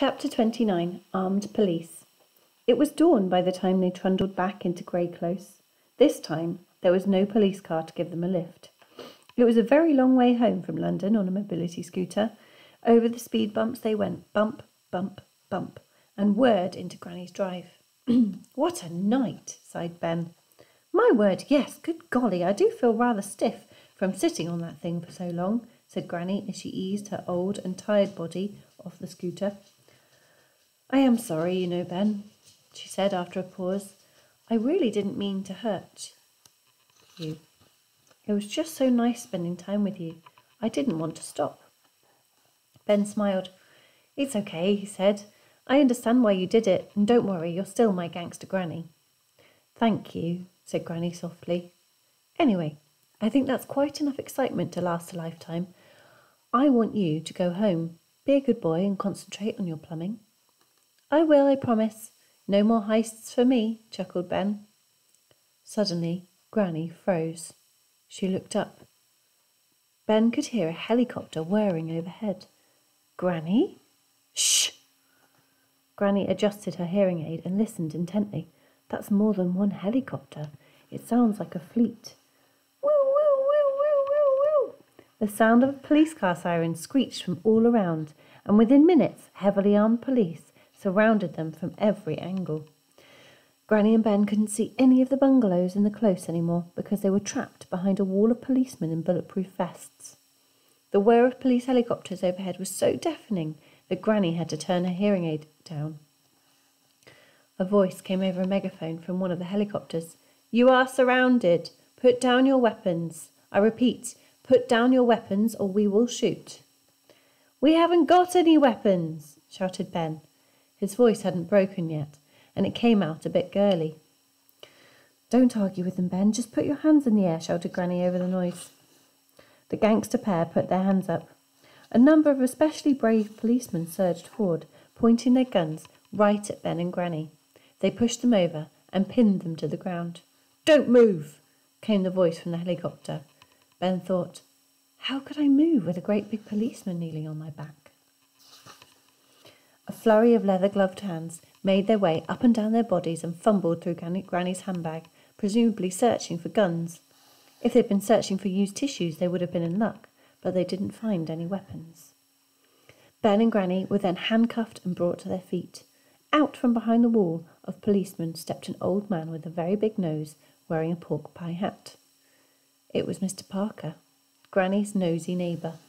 Chapter 29. Armed Police. It was dawn by the time they trundled back into Grey Close. This time there was no police car to give them a lift. It was a very long way home from London on a mobility scooter. Over the speed bumps they went, bump, bump, bump, and whirred into Granny's drive. "What a night," sighed Ben. "My word, yes, good golly, I do feel rather stiff from sitting on that thing for so long," said Granny as she eased her old and tired body off the scooter. "I am sorry, you know, Ben," she said after a pause. "I really didn't mean to hurt you. It was just so nice spending time with you. I didn't want to stop." Ben smiled. "It's okay," he said. "I understand why you did it, and don't worry, you're still my Gangsta Granny." "Thank you," said Granny softly. "Anyway, I think that's quite enough excitement to last a lifetime. I want you to go home. Be a good boy and concentrate on your plumbing." "I will, I promise. No more heists for me," chuckled Ben. Suddenly, Granny froze. She looked up. Ben could hear a helicopter whirring overhead. "Granny?" "Shh!" Granny adjusted her hearing aid and listened intently. "That's more than one helicopter. It sounds like a fleet." "Woo, woo, woo, woo, woo, woo!" The sound of a police car siren screeched from all around, and within minutes, heavily armed police surrounded them from every angle. Granny and Ben couldn't see any of the bungalows in the close anymore because they were trapped behind a wall of policemen in bulletproof vests. The whir of police helicopters overhead was so deafening that Granny had to turn her hearing aid down. A voice came over a megaphone from one of the helicopters. "You are surrounded. Put down your weapons. I repeat, put down your weapons or we will shoot." "We haven't got any weapons," shouted Ben. His voice hadn't broken yet, and it came out a bit girly. "Don't argue with them, Ben. Just put your hands in the air," shouted Granny over the noise. The gangster pair put their hands up. A number of especially brave policemen surged forward, pointing their guns right at Ben and Granny. They pushed them over and pinned them to the ground. "Don't move," came the voice from the helicopter. Ben thought, "How could I move with a great big policeman kneeling on my back?" A flurry of leather-gloved hands made their way up and down their bodies and fumbled through Granny's handbag, presumably searching for guns. If they'd been searching for used tissues, they would have been in luck, but they didn't find any weapons. Ben and Granny were then handcuffed and brought to their feet. Out from behind the wall of policemen stepped an old man with a very big nose, wearing a pork pie hat. It was Mr. Parker, Granny's nosy neighbour.